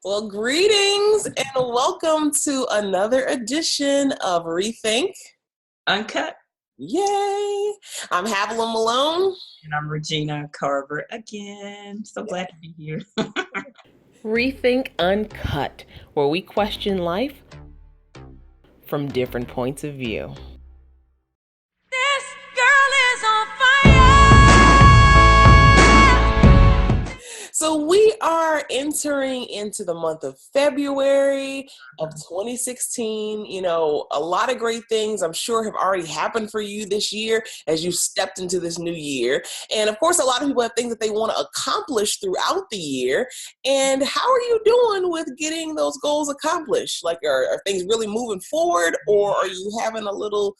Well, greetings and welcome to another edition of ReThink Uncut. Yay! I'm Havilah Malone. And I'm Regina Carver again. So glad to be here. ReThink Uncut, where we question life from different points of view. This girl is on fire. So we are entering into the month of February of 2016. You know, a lot of great things I'm sure have already happened for you this year as you stepped into this new year. And of course, a lot of people have things that they want to accomplish throughout the year. And how are you doing with getting those goals accomplished? Like, are things really moving forward, or are you having a little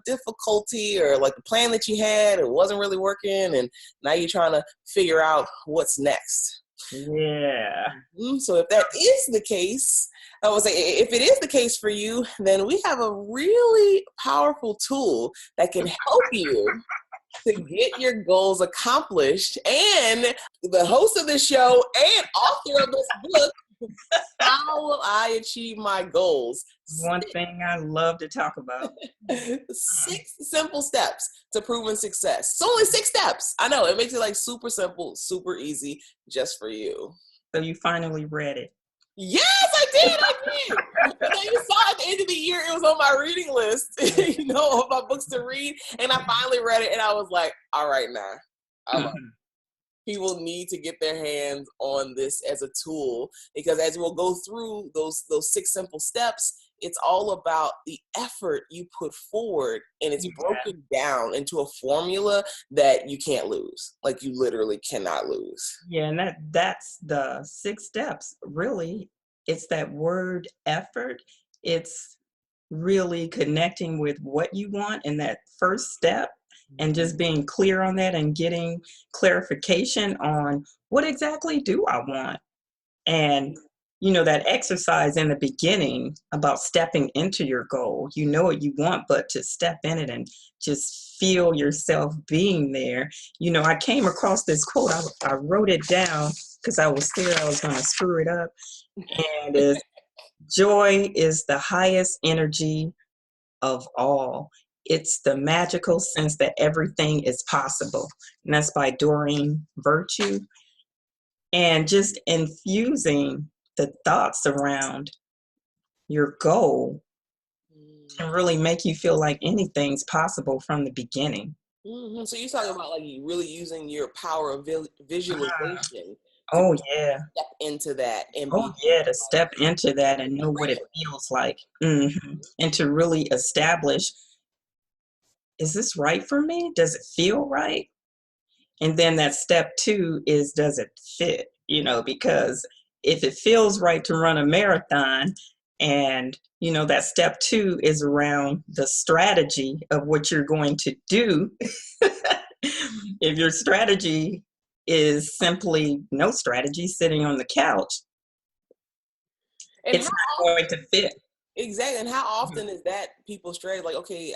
difficulty, or like the plan that you had, it wasn't really working and now you're trying to figure out what's next? Yeah. So if that is the case, I would say if it is the case for you, then we have a really powerful tool that can help you to get your goals accomplished. And the host of this show and author of this book, How Will I Achieve My Goals? One thing I love to talk about. 6 simple steps to proven success. It's only 6 steps. I know, it makes it like super simple, super easy, just for you. So you finally read it. Yes, I did. And then you saw at the end of the year, it was on my reading list, of my books to read. And I finally read it and I was like, all right, now. People need to get their hands on this as a tool, because as we'll go through those 6 simple steps, it's all about the effort you put forward, and it's broken down into a formula that you can't lose. Like, you literally cannot lose. Yeah, and that's the 6 steps. Really, it's that word effort. It's really connecting with what you want in that first step, and just being clear on that and getting clarification on what exactly do I want. And, that exercise in the beginning about stepping into your goal, you know what you want, but to step in it and just feel yourself being there. I came across this quote. I wrote it down because I was scared I was going to screw it up. And it's, joy is the highest energy of all. It's the magical sense that everything is possible. And that's by Doreen Virtue. And just infusing the thoughts around your goal can really make you feel like anything's possible from the beginning. Mm-hmm. So you're talking about like you really using your power of visualization. Oh, yeah. Step into that. And to step into that and know what it feels like. Mm-hmm. And to really establish, is this right for me? Does it feel right? And then that step 2 is, does it fit? Because if it feels right to run a marathon, and, that step 2 is around the strategy of what you're going to do. If your strategy is simply no strategy, sitting on the couch, it's not going to fit. Exactly. And how often is that people stray? Like, okay,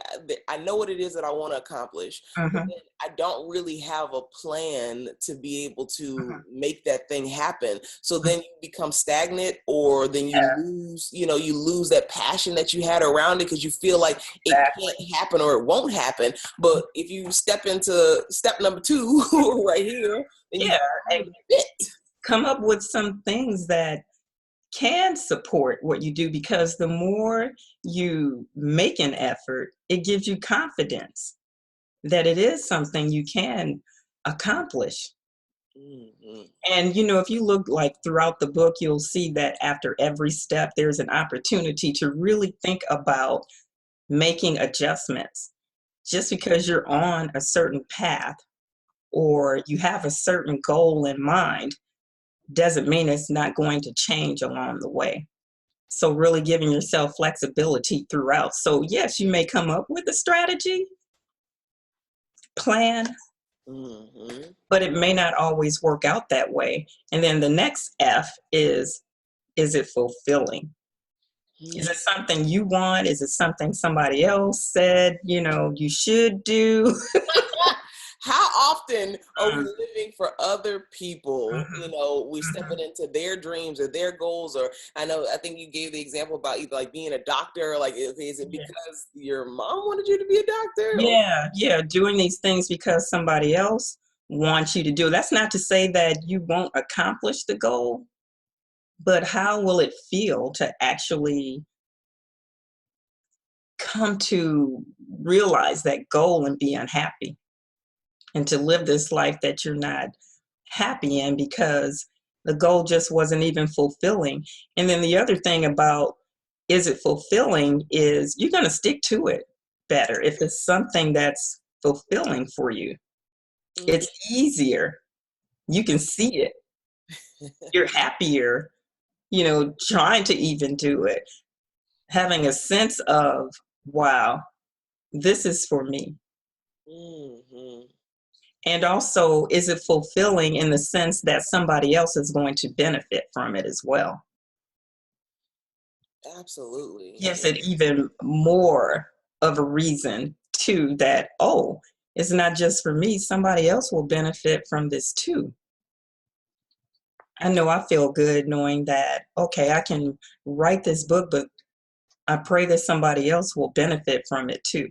I know what it is that I want to accomplish, but then I don't really have a plan to be able to make that thing happen. So then you become stagnant, or then you lose, you lose that passion that you had around it, because you feel like it can't happen or it won't happen. But if you step into step number 2 right here, then you come up with some things that can support what you do, because the more you make an effort, it gives you confidence that it is something you can accomplish. Mm-hmm. And, if you look like throughout the book, you'll see that after every step, there's an opportunity to really think about making adjustments. Just because you're on a certain path or you have a certain goal in mind doesn't mean it's not going to change along the way. So really giving yourself flexibility throughout. So yes, you may come up with a strategy, plan, but it may not always work out that way. And then the next F is it fulfilling? Is it something you want? Is it something somebody else said, you should do? how often are we living for other people? You know, we stepping into their dreams or their goals, or I think you gave the example about either like being a doctor, like is it because your mom wanted you to be a doctor? Yeah, doing these things because somebody else wants you to do. That's not to say that you won't accomplish the goal, but how will it feel to actually come to realize that goal and be unhappy, and to live this life that you're not happy in because the goal just wasn't even fulfilling? And then the other thing about is it fulfilling is you're going to stick to it better if it's something that's fulfilling for you. It's easier. You can see it. You're happier, trying to even do it, having a sense of, wow, this is for me. Mm-hmm. And also, is it fulfilling in the sense that somebody else is going to benefit from it as well? Absolutely. Gives it even more of a reason too that, oh, it's not just for me, somebody else will benefit from this too. I know I feel good knowing that, okay, I can write this book, but I pray that somebody else will benefit from it too.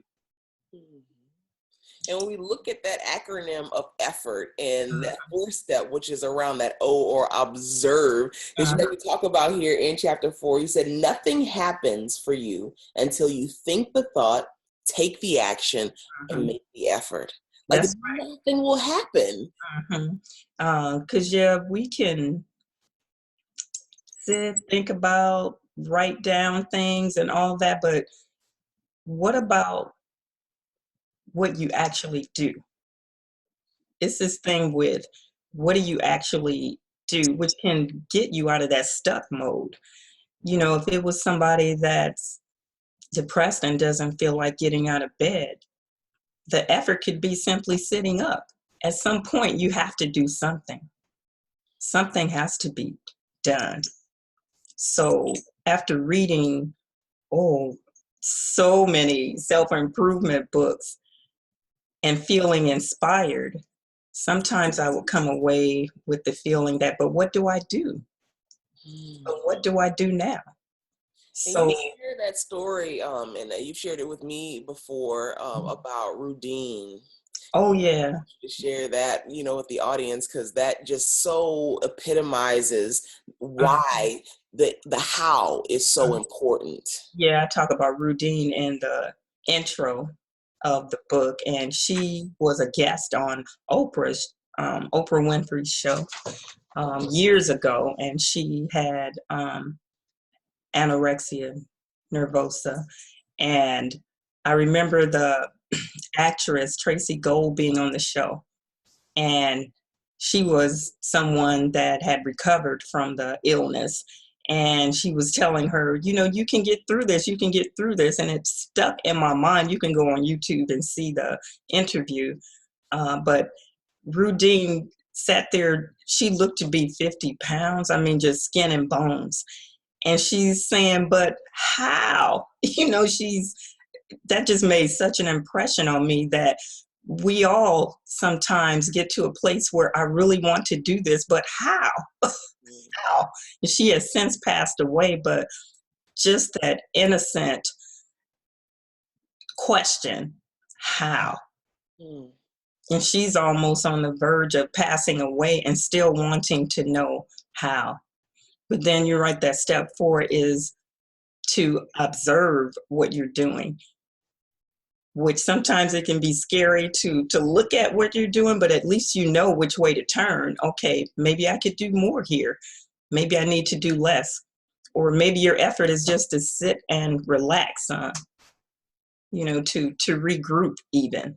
And when we look at that acronym of effort and that fourth step, which is around that O, or observe, because you talk about here in chapter 4, you said nothing happens for you until you think the thought, take the action, and make the effort. Like nothing will happen. Because we can sit, think about, write down things and all that, but what about what you actually do? It's this thing with what do you actually do, which can get you out of that stuck mode. If it was somebody that's depressed and doesn't feel like getting out of bed, the effort could be simply sitting up. At some point, you have to do something. Something has to be done. So after reading, so many self-improvement books and feeling inspired, sometimes I will come away with the feeling that, but what do I do? But what do I do now? So you share that story, and you've shared it with me before about Rudine. Oh yeah. To share that, with the audience, because that just so epitomizes why the how is so important. Yeah, I talk about Rudine in the intro of the book, and she was a guest on Oprah Winfrey's show years ago, and she had anorexia nervosa, and I remember the actress Tracy Gold being on the show, and she was someone that had recovered from the illness, and she was telling her, you can get through this, you can get through this, and it stuck in my mind. You can go on YouTube and see the interview, but Rudine sat there, she looked to be 50 pounds, I mean, just skin and bones, and she's saying, but how? That just made such an impression on me that we all sometimes get to a place where I really want to do this, but how? How? And she has since passed away, but just that innocent question, how? And she's almost on the verge of passing away and still wanting to know how. But then you're right, that step 4 is to observe what you're doing, which sometimes it can be scary to look at what you're doing, but at least you know which way to turn. Okay, maybe I could do more here. Maybe I need to do less. Or maybe your effort is just to sit and relax, to regroup even.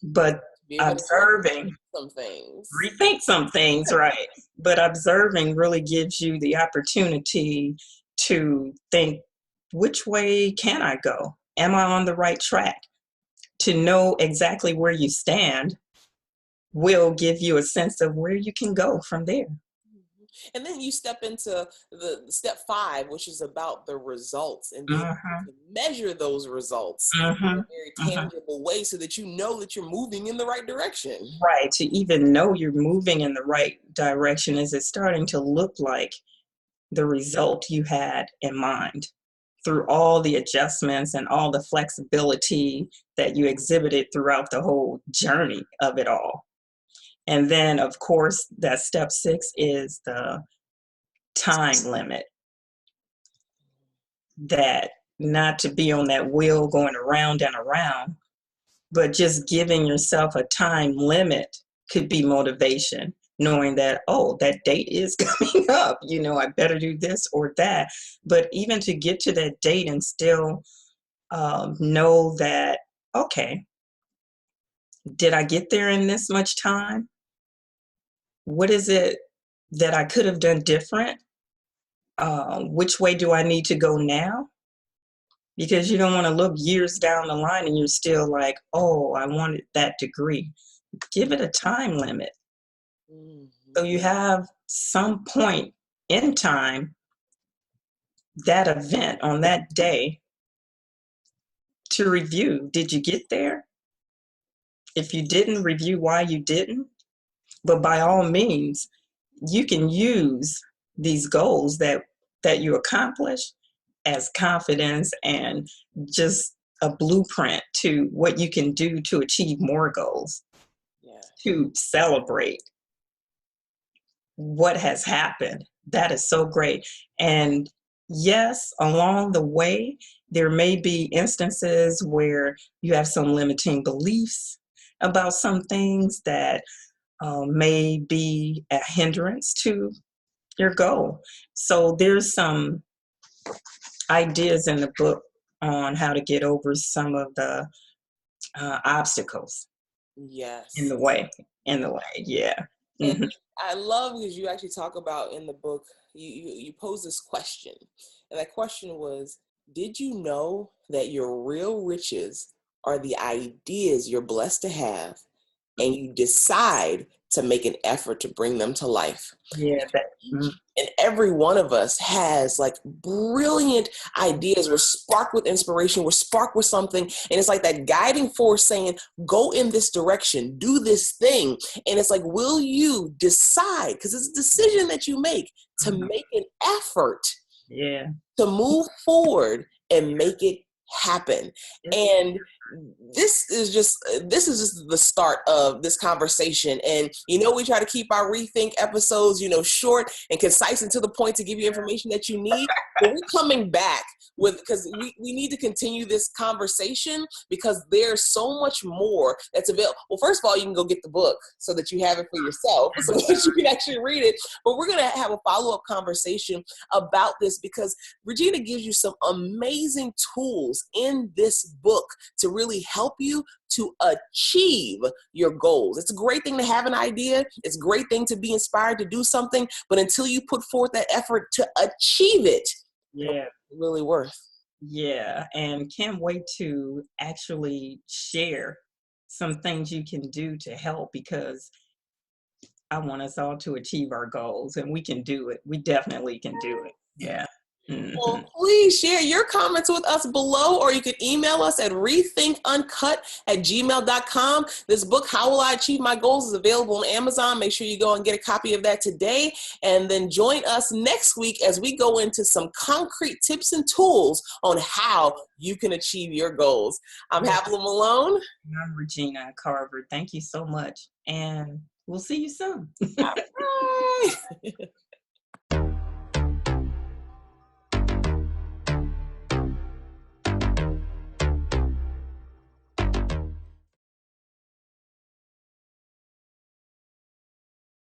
But observing, rethink some things, right? But observing really gives you the opportunity to think, which way can I go? Am I on the right track? To know exactly where you stand will give you a sense of where you can go from there. And then you step into the step 5, which is about the results and being able to measure those results in a very tangible way so that you know that you're moving in the right direction. Right. To even know you're moving in the right direction, is it starting to look like the result you had in mind through all the adjustments and all the flexibility that you exhibited throughout the whole journey of it all. And then, of course, that step 6 is the time limit. That not to be on that wheel going around and around, but just giving yourself a time limit could be motivation, knowing that, oh, that date is coming up, I better do this or that. But even to get to that date and still know that, okay, did I get there in this much time? What is it that I could have done different? Which way do I need to go now? Because you don't want to look years down the line and you're still like, oh, I wanted that degree. Give it a time limit. So you have some point in time, that event on that day, to review. Did you get there? If you didn't, review why you didn't. But by all means, you can use these goals that you accomplish as confidence and just a blueprint to what you can do to achieve more goals, to celebrate what has happened. That is so great. And yes, along the way, there may be instances where you have some limiting beliefs about some things that may be a hindrance to your goal. So there's some ideas in the book on how to get over some of the obstacles in the way. Yeah. And I love because you actually talk about in the book, you pose this question, and that question was, did you know that your real riches are the ideas you're blessed to have, and you decide to make an effort to bring them to life? Yeah. And every one of us has like brilliant ideas. We're sparked with inspiration. We're sparked with something. And it's like that guiding force saying, go in this direction, do this thing. And it's like, will you decide? Because it's a decision that you make to make an effort to move forward and make it happen. And this is just the start of this conversation. And we try to keep our Rethink episodes short and concise and to the point to give you information that you need. But we're coming back because we need to continue this conversation because there's so much more that's available. Well, first of all, you can go get the book so that you have it for yourself so that you can actually read it. But we're going to have a follow-up conversation about this because Regina gives you some amazing tools in this book to really help you to achieve your goals. It's a great thing to have an idea. It's a great thing to be inspired to do something. But until you put forth that effort to achieve it, it's really worth. Yeah. And can't wait to actually share some things you can do to help, because I want us all to achieve our goals, and we can do it. We definitely can do it. Yeah. Well, please share your comments with us below, or you can email us at rethinkuncut@gmail.com. This book, How Will I Achieve My Goals, is available on Amazon. Make sure you go and get a copy of that today. And then join us next week as we go into some concrete tips and tools on how you can achieve your goals. I'm Havilah Malone. I'm Regina Carver. Thank you so much. And we'll see you soon. All right.